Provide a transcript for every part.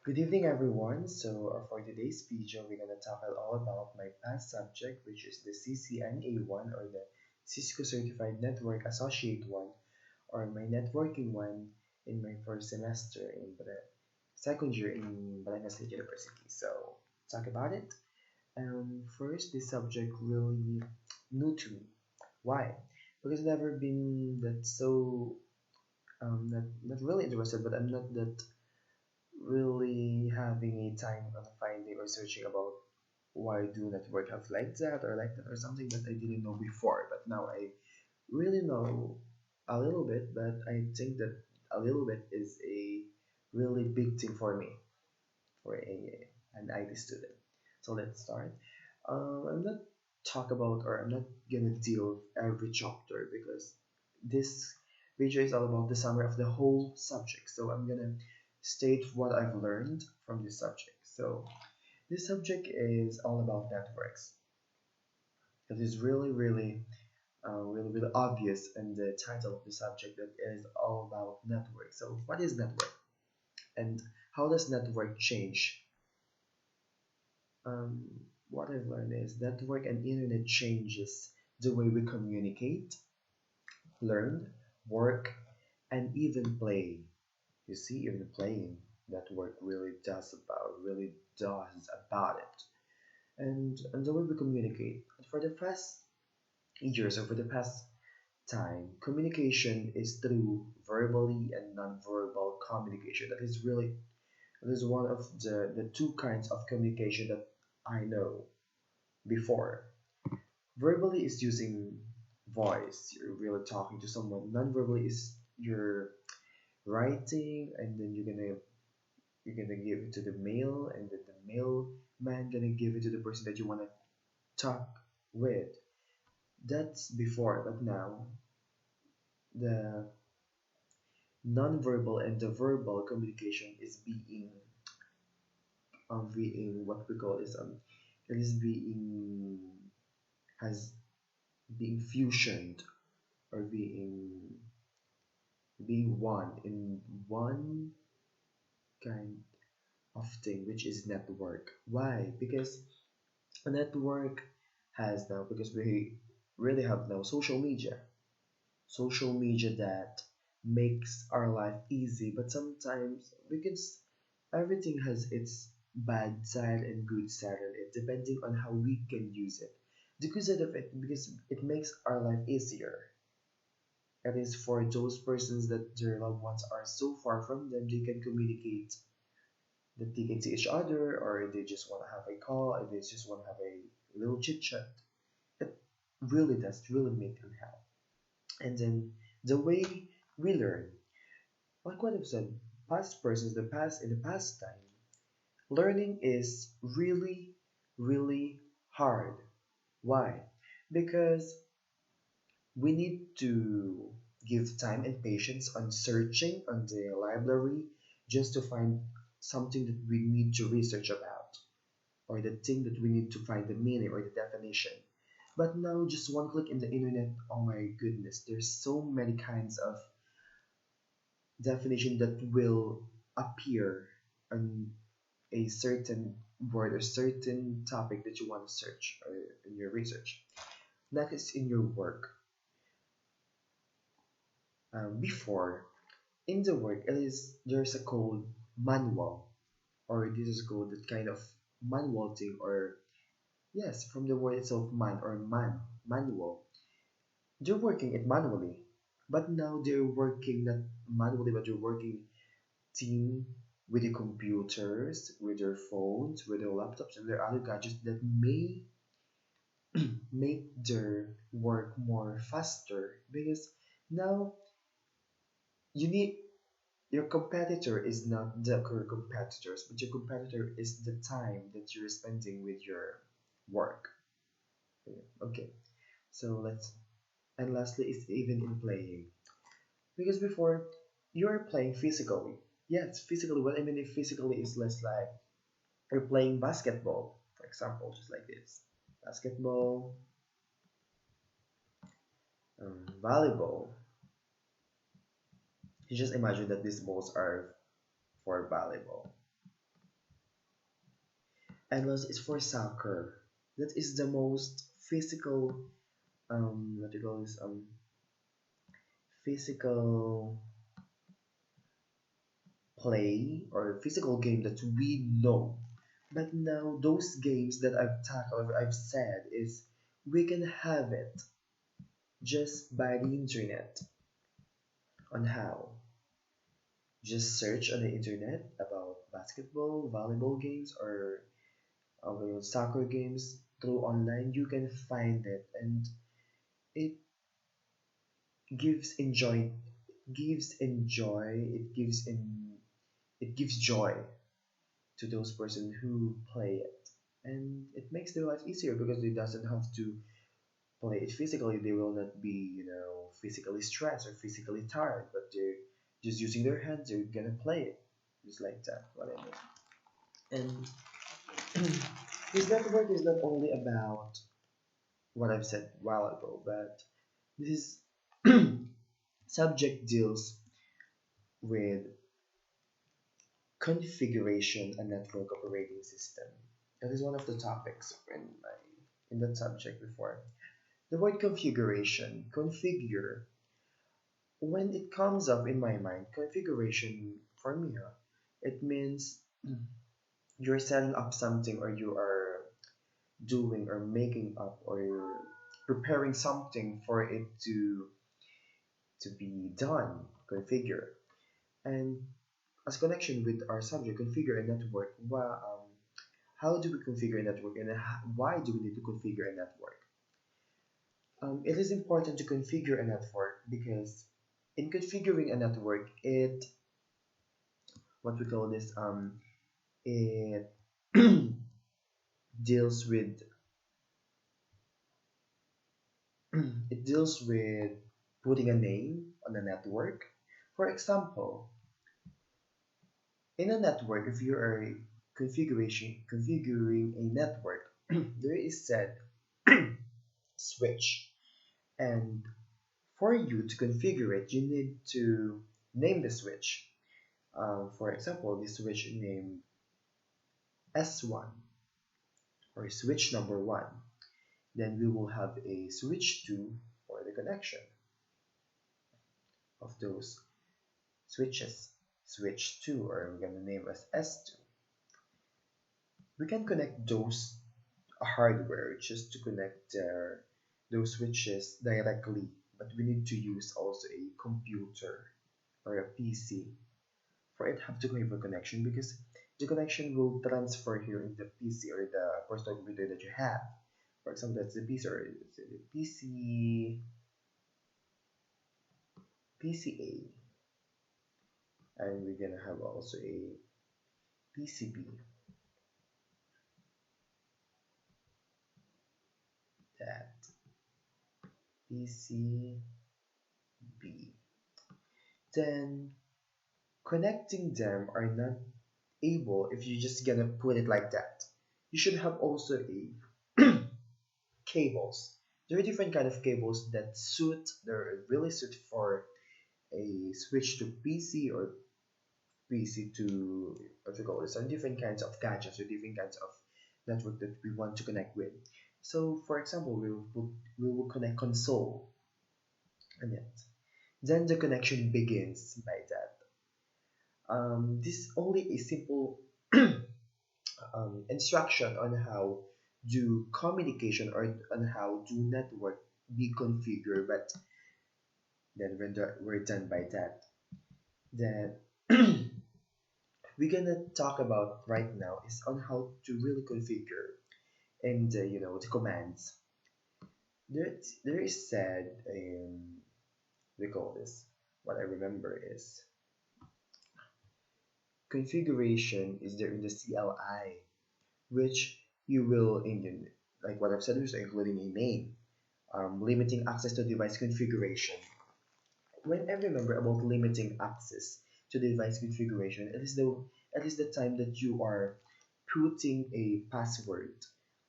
Good evening, everyone. For today's video, we're going to tackle all about my past subject, which is the CCNA one or the Cisco Certified Network Associate one, or my networking one in my first semester in the second year in Balanga State University. So, talk about it. First, this subject really new to me. Why? Because I've never been that so not really interested, but I'm not that really having a time on finding or searching about why do network have like that or something that I didn't know before, but now I really know a little bit, but I think that a little bit is a really big thing for me for an IT student. So let's start. I'm not talk about or I'm not gonna deal with every chapter because this video is all about the summary of the whole subject. So I'm gonna state what I've learned from this subject. So this subject is all about networks. It is really obvious in the title of the subject that it is all about network. So what is network and how does network change? Um, what I've learned is network and internet changes the way we communicate, learn, work, and even play. You see, even playing network really does about it. And the way we communicate. For the past years or for the past time, communication is through verbally and non-verbal communication. That is one of the two kinds of communication that I know before. Verbally is using voice, you're really talking to someone. Non-verbally is you're writing and then you're gonna give it to the mail and then the mailman gonna give it to the person that you wanna talk with. That's before, but now the non-verbal and the verbal communication is being what we call is it is has being fusioned or being one in one kind of thing, which is network. Why? Because a network has now, because we really have now social media that makes our life easy, but sometimes because everything has its bad side and good side on it, depending on how we can use it. The good side of it, because it makes our life easier. It is for those persons that their loved ones are so far from them, they can communicate, that they can see each other, or they just want to have a call, or they just want to have a little chit chat. It really does really make them happy. And then the way we learn, like what I've said, past persons, the past in the past time, learning is really hard. Why? Because we need to give time and patience on searching on the library just to find something that we need to research about or the thing that we need to find the meaning or the definition. But now, just one click in the internet, oh my goodness, there's so many kinds of definition that will appear on a certain word or certain topic that you want to search or in your research. That is in your work. Before, in the work, there's a called manual, or this is called that kind of manual thing, or yes, from the word itself, manual. They're working it manually, but now they're working not manually, but they're working team with the computers, with their phones, with their laptops, and their other gadgets that may make their work more faster because now you need your competitor is not the current competitors, but your competitor is the time that you're spending with your work. Okay, so let's and lastly is even in playing. Because before you're playing physically. Yes, physically. What I mean if physically is less like you're playing basketball, for example, just like this. Basketball, volleyball. You just imagine that these balls are for volleyball. MLS is for soccer. That is the most physical what do you call this physical play or physical game that we know. But now those games that I've tackled or I've said is we can have it just by the internet. On how? Just search on the internet about basketball, volleyball games, or soccer games through online. You can find it, and it gives enjoy. Gives enjoy. It gives joy to those person who play it, and it makes their life easier because they doesn't have to play it physically. They will not be physically stressed or physically tired, but they're just using their hands. They're gonna play it just like that. What I mean. And this network is not only about what I've said a while ago, but this subject deals with configuration and network operating system. That is one of the topics in that subject before. The word configuration, configure, when it comes up in my mind, configuration for me, it means you're setting up something or you are doing or making up or you're preparing something for it to be done, configure. And as connection with our subject, configure a network, how do we configure a network and why do we need to configure a network? It is important to configure a network because in configuring a network, it what we call this it deals with it deals with putting a name on a network. For example, in a network, if you are configuring a network, there is said switch, and for you to configure it, you need to name the switch. For example, the switch named S1 or switch number 1. Then we will have a switch 2 for the connection of those switches. Switch 2, or we're going to name as S2. We can connect those hardware just to connect those switches directly, but we need to use also a computer or a PC for it have to have a connection because the connection will transfer here in the PC or the personal computer that you have. For example, that's the PC or it's the PCA, and we're gonna have also a PCB, that PCB. Then connecting them are not able if you just gonna put it like that. You should have also a cables. There are different kind of cables that suit. They're really suit for a switch to PC or PC to what we call this. Are different kinds of gadgets or different kinds of network that we want to connect with. So, for example, we will connect console and it. Then the connection begins by that. This only a simple instruction on how do communication or on how do network be configured, but then when we're done by that, then we're gonna talk about right now is on how to really configure and the commands. There is said we call this, what I remember is configuration is there in the CLI, which you will in like what I've said is including a name, limiting access to device configuration. When I remember about limiting access to device configuration, it is the time that you are putting a password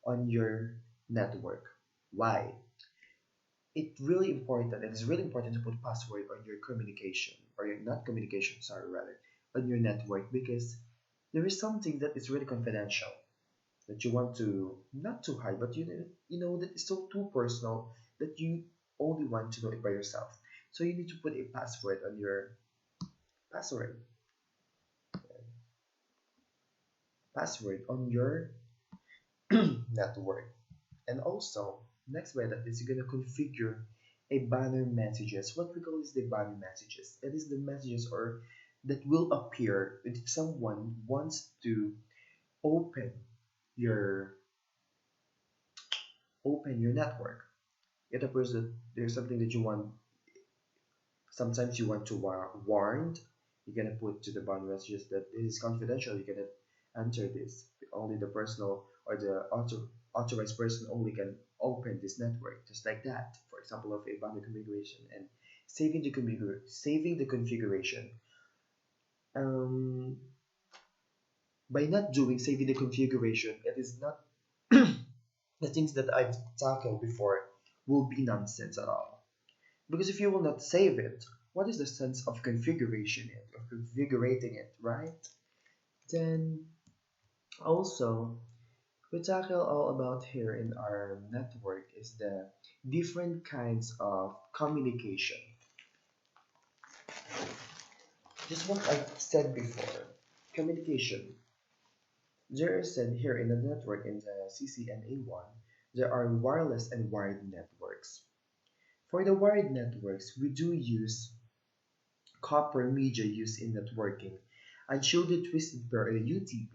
on your network. Why? It is really important to put password on your communication or your not communication, sorry rather, on your network because there is something that is really confidential. that you want to not to hide, but you know that it's so too personal that you only want to know it by yourself. So you need to put a password password on your network. And also, next by that is you're gonna configure a banner messages. What we call is the banner messages. It is the messages or that will appear if someone wants to open your your network. It appears that there's something that you want. Sometimes you want to warned. You're gonna put to the banner messages that it is confidential. You're gonna enter this. Only the personal or the authorized person only can open this network, just like that. For example, of a banner configuration and saving the configuration. Um, by not doing saving the configuration, it is not the things that I've tackled before will be nonsense at all. Because if you will not save it, what is the sense of configuration it, of configurating it, right? Then also, we tackle all about here in our network is the different kinds of communication. Just what I said before, communication. There is said here in the network in the CCNA1, there are wireless and wired networks. For the wired networks, we do use copper media used in networking, and shielded twisted pair or the UTP,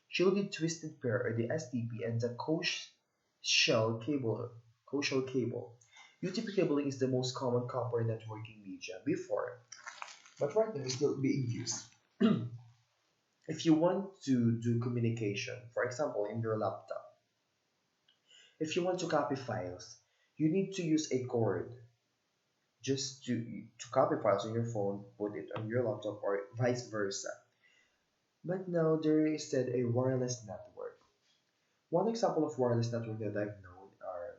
shielded twisted pair or the STP, and the coaxial cable. UTP cabling is the most common copper networking media before, but right now it's still being used. If you want to do communication, for example, in your laptop, if you want to copy files, you need to use a cord just to copy files on your phone, put it on your laptop, or vice versa. But now there is instead a wireless network. One example of wireless network that I've known are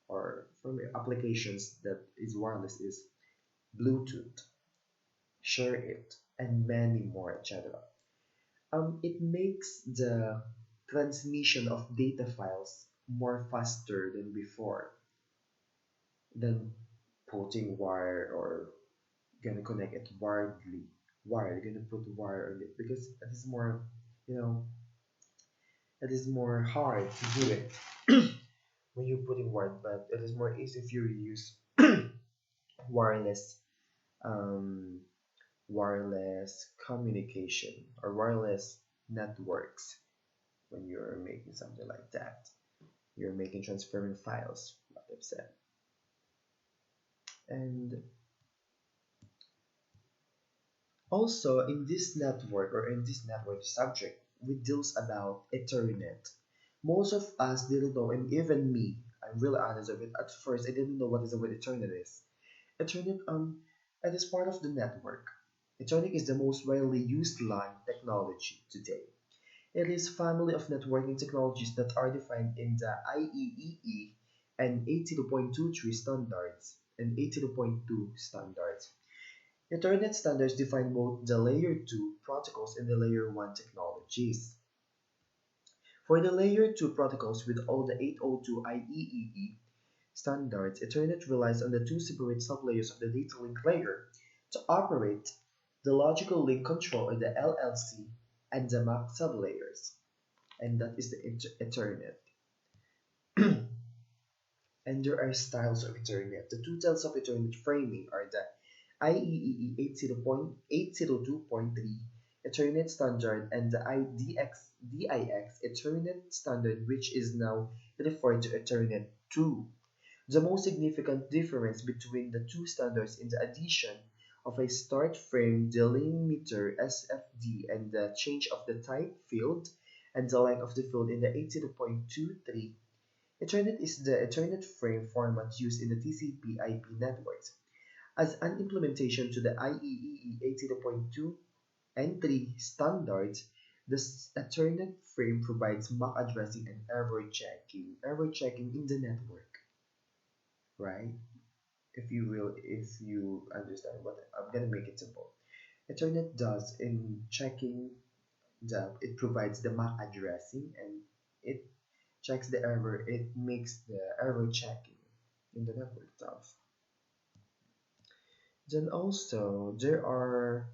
or from applications that is wireless is Bluetooth, Share It, and many more, etc. It makes the transmission of data files more faster than before than putting wire or gonna connect it wired. You're gonna put wire on it because it is more, you know, it is more hard to do it when you're putting wire, but it is more easy if you use wireless, um, wireless communication or wireless networks when you're making something like that. You're making transferring files, like I've said, and also, in this network or in this network subject, we deals about Ethernet. Most of us didn't know, and even me, I'm really honest of it. At first, I didn't know what is the word Ethernet is. Ethernet, it is part of the network. Ethernet is the most widely used LAN technology today. It is family of networking technologies that are defined in the IEEE and 82.23 standards and 82.2 standards. Ethernet standards define both the Layer 2 protocols and the Layer 1 technologies. For the Layer 2 protocols with all the 802 IEEE standards, Ethernet relies on the two separate sublayers of the data link layer to operate the logical link control or the LLC and the MAC sublayers. And that is the Ethernet. And there are styles of Ethernet. The two types of Ethernet framing are the IEEE 802.3 Ethernet standard and the DIX Ethernet standard, which is now referred to Ethernet 2. The most significant difference between the two standards is the addition of a start frame delimiter SFD and the change of the type field and the length of the field in the 82.23. Ethernet is the Ethernet frame format used in the TCP/IP networks. As an implementation to the IEEE 82.2 and 3 standards, the Ethernet frame provides MAC addressing and error checking in the network, right? If you understand what I'm gonna make it simple. Ethernet does in checking it provides the MAC addressing and it checks the error, it makes the error checking in the network itself. Then also there are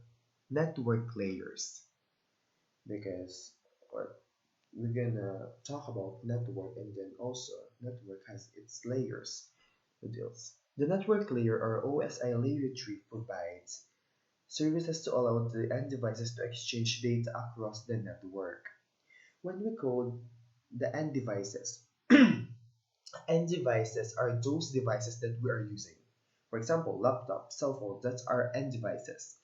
network layers because what we're gonna talk about network, and then also network has its layers. What else? The network layer or OSI layer 3 provides services to allow the end devices to exchange data across the network. When we code the end devices, end devices are those devices that we are using. For example, laptop, cell phone, that's our end devices.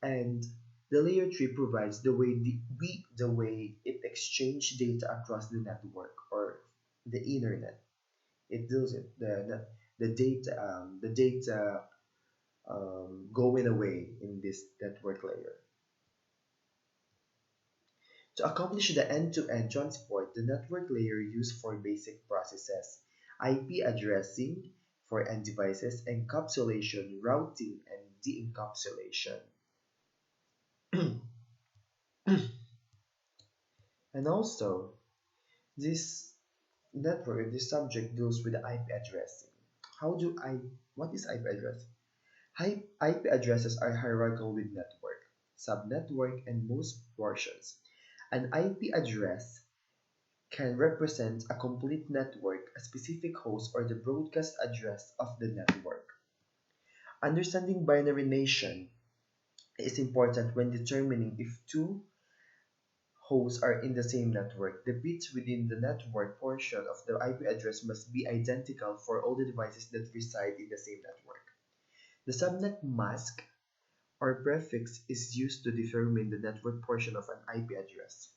And the layer 3 provides the way it exchanges data across the network or the internet. It deals with the data going away in this network layer. To accomplish the end-to-end transport, the network layer used for basic processes, IP addressing for end devices, encapsulation, routing, and de-encapsulation. And also, this network, this subject deals with the IP addressing. What is IP addressing? IP addresses are hierarchical with network, subnetwork, and most portions. An IP address can represent a complete network, a specific host, or the broadcast address of the network. Understanding binary nation is important when determining if two hosts are in the same network. The bits within the network portion of the IP address must be identical for all the devices that reside in the same network. The subnet mask or prefix is used to determine the network portion of an IP address.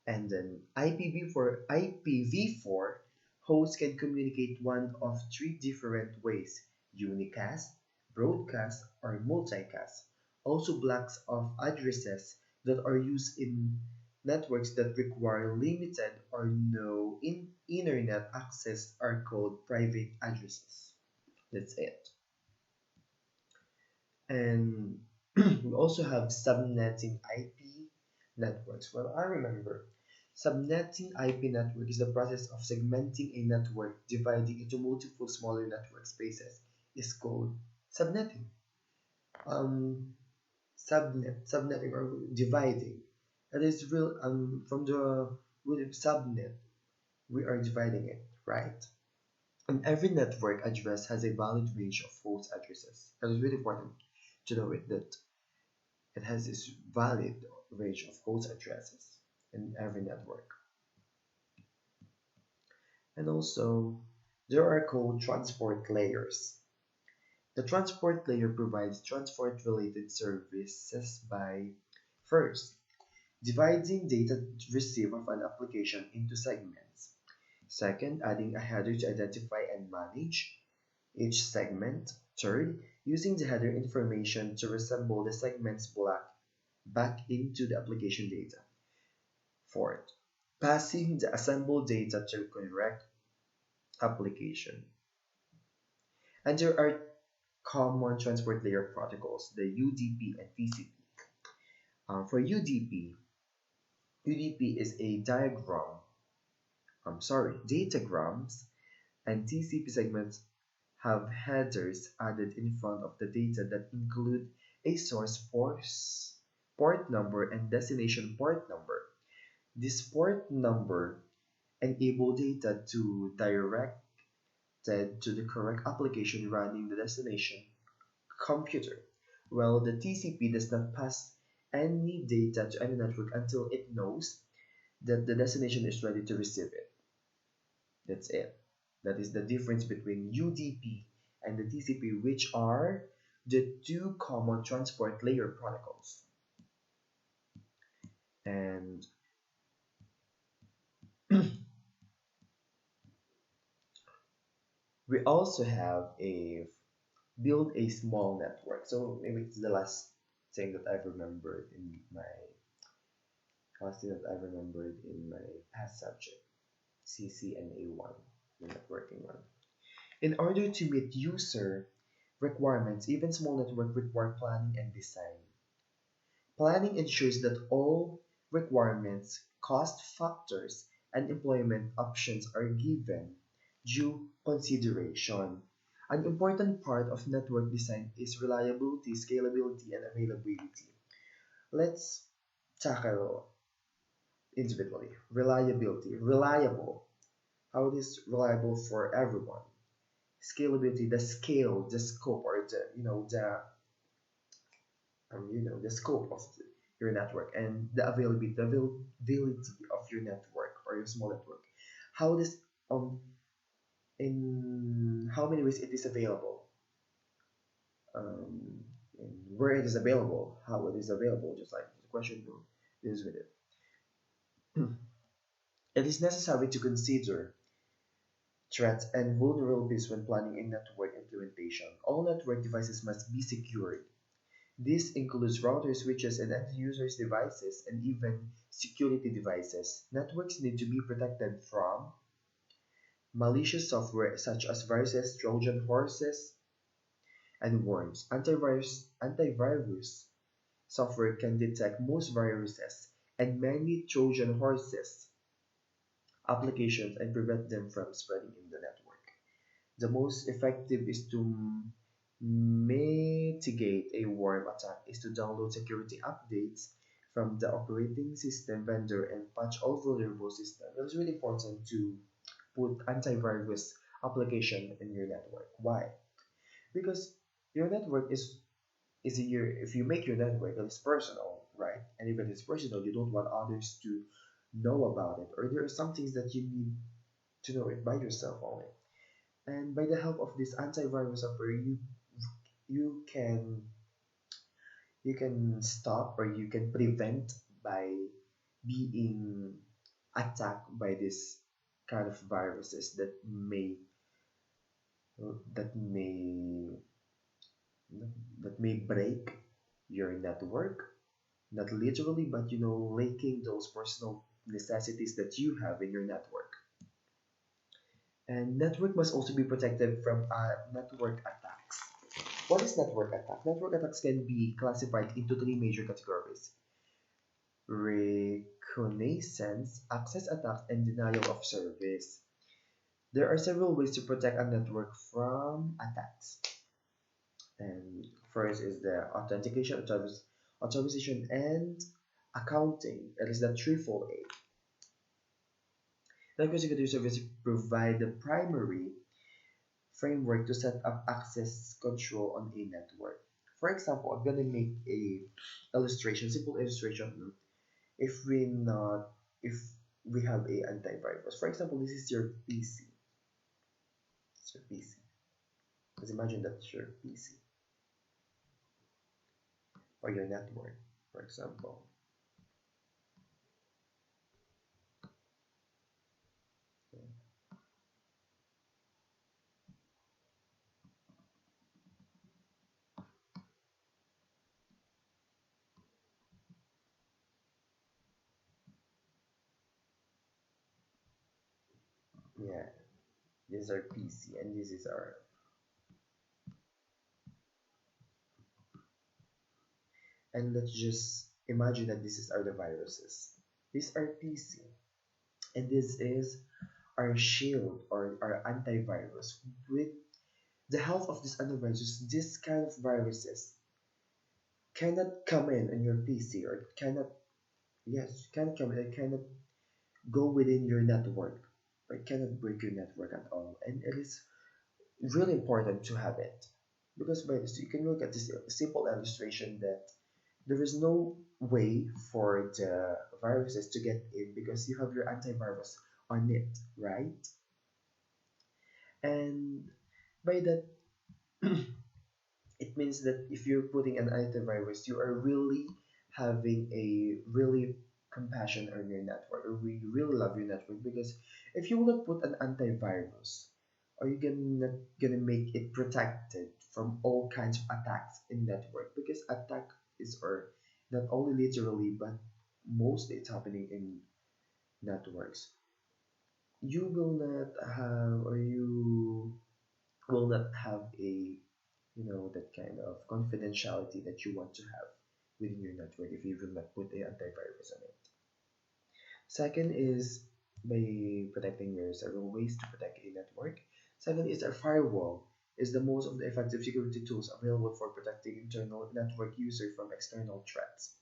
And then IPv4 hosts can communicate one of three different ways: unicast, broadcast, or multicast. Also, blocks of addresses that are used in networks that require limited or no internet access are called private addresses. That's it. And we also have subnetting IP networks. Well, I remember subnetting IP network is the process of segmenting a network, dividing into multiple smaller network spaces. Is called subnetting. Um, subnetting or dividing. That is real. From the with subnet, we are dividing it, right? And every network address has a valid range of host addresses. That is really important to know it that it has this valid range of host addresses in every network. And also, there are called transport layers. The transport layer provides transport related services by first, dividing data received of an application into segments. Second, adding a header to identify and manage each segment. Third, using the header information to resemble the segment's block back into the application data. Fourth, passing the assembled data to correct application. And there are common transport layer protocols, the UDP and TCP. For UDP is a datagrams, and TCP segments have headers added in front of the data that include a source port number and destination port number. This port number enable data to directed to the correct application running the destination computer, while the TCP does not pass any data to any network until it knows that the destination is ready to receive it. That's it. That is the difference between UDP and the TCP, which are the two common transport layer protocols. And we also have a build a small network. So maybe it's the thing that I've remembered in my last thing that I remembered in my past subject, Ccna1, the networking one. In order to meet user requirements, even small networks require planning and design. Planning ensures that all requirements, cost factors, and employment options are given due consideration. An important part of network design is reliability, scalability, and availability. Let's tackle individually. Reliability, reliable. How it is reliable for everyone. Scalability, the scale, the scope, or the scope of your network, and the availability of your network or your small network. How this um in how many ways it is available, um, and where it is available, how it is available, just like the question deals with it. It is necessary to consider threats and vulnerabilities when planning a network implementation. All network devices must be secured. This includes routers, switches, and end users' devices, and even security devices. Networks need to be protected from malicious software such as viruses, Trojan horses, and worms. Antivirus software can detect most viruses and many Trojan horses applications and prevent them from spreading in the network. The most effective is to mitigate a worm attack is to download security updates from the operating system vendor and patch all vulnerable systems. It is really important to put antivirus application in your network. Why? Because your network is your if you make your network it is personal, right? And if it is personal, you don't want others to know about it, or there are some things that you need to know it by yourself only. And by the help of this antivirus software, you can you can stop or you can prevent by being attacked by this kind of viruses that may that may break your network, not literally, but leaking those personal necessities that you have in your network. And network must also be protected from network attacks. What is network attack? Network attacks can be classified into three major categories: reconnaissance, access attacks, and denial of service. There are several ways to protect a network from attacks. And first is the authentication, authorization, and accounting. It is the threefold A. Network security services provide the primary framework to set up access control on a network. For example, I'm gonna make a illustration, simple illustration. If we not, if we have a antivirus, for example, this is your PC. It's your PC. Let's imagine that's your PC or your network, for example. Yeah, this is our PC, and this is our, and let's just imagine that this is our the viruses. This is our PC, and this is our shield or our antivirus. With the help of this antivirus, this kind of viruses cannot come in on your PC, or cannot, yes, cannot come in, it cannot go within your network, or it cannot break your network at all. And it is really important to have it, because by this you can look at this simple illustration that there is no way for the viruses to get in because you have your antivirus on it, right? And by that, it means that if you're putting an antivirus, you are really having a really compassion on your network, or we really love your network. Because if you will not put an antivirus, are you gonna make it protected from all kinds of attacks in network? Because attack is, or not only literally, but mostly it's happening in networks. You will not have, or you will not have a, that kind of confidentiality that you want to have within your network if you will not put the antivirus on it. Second is by protecting your several ways to protect a network. Second is a firewall is the most of the effective security tools available for protecting internal network users from external threats.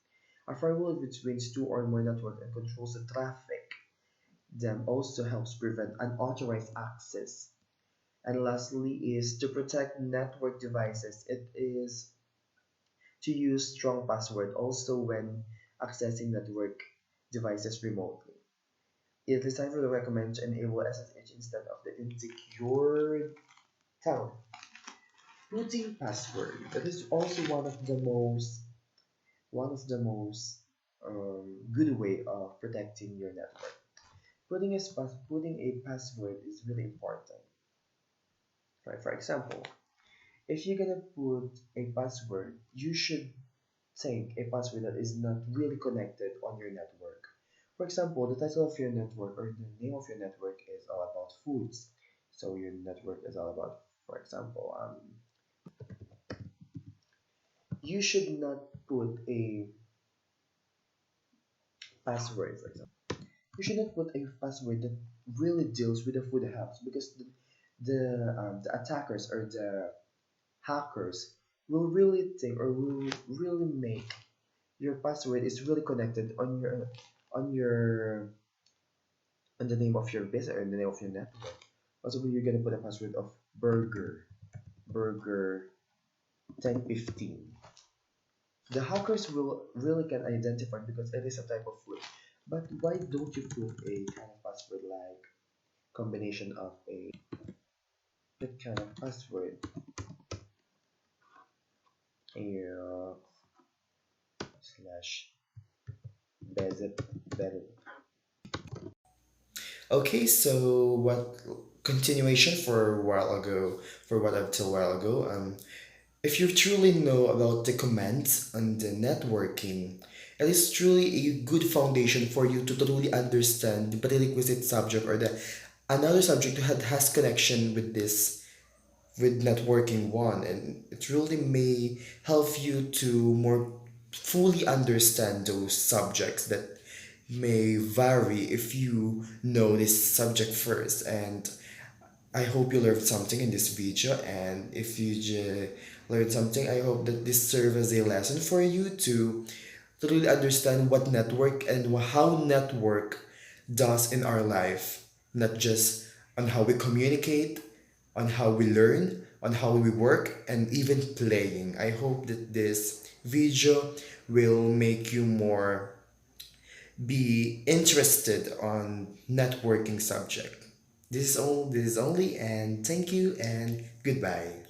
A firewall between two or more networks and controls the traffic. Them also helps prevent unauthorized access. And lastly is to protect network devices. It is to use strong password also when accessing network devices remotely. It is highly recommend to enable SSH instead of the insecure town. Routing password. That is also one of the most good way of protecting your network. Putting a password is really important. Right? For example, if you're gonna put a password, you should take a password that is not really connected on your network. For example, the title of your network or the name of your network is all about foods. So your network is all about, for example, you should not put a password, for example. You should not put a password that really deals with the food house because the attackers or the hackers will really think or will really make your password is really connected on your on the name of your business or the name of your network. Also, you're gonna put a password of burger 1015. The hackers will really can identify because it is a type of food. But why don't you put a kind of password like combination of a that kind of password uh, slash bezip Okay, so what continuation for a while ago, for what I've told a while ago, if you truly know about the commands and the networking, it is truly a good foundation for you to truly understand the prerequisite subject or the another subject that has connection with this with networking one, and it really may help you to more fully understand those subjects that may vary if you know this subject first. And I hope you learned something in this video, and if you learned something, I hope that this serves as a lesson for you to really understand what network and how network does in our life, not just on how we communicate, on how we learn, on how we work, and even playing. I hope that this video will make you more be interested on networking subject. This is all. This is only, and thank you and goodbye.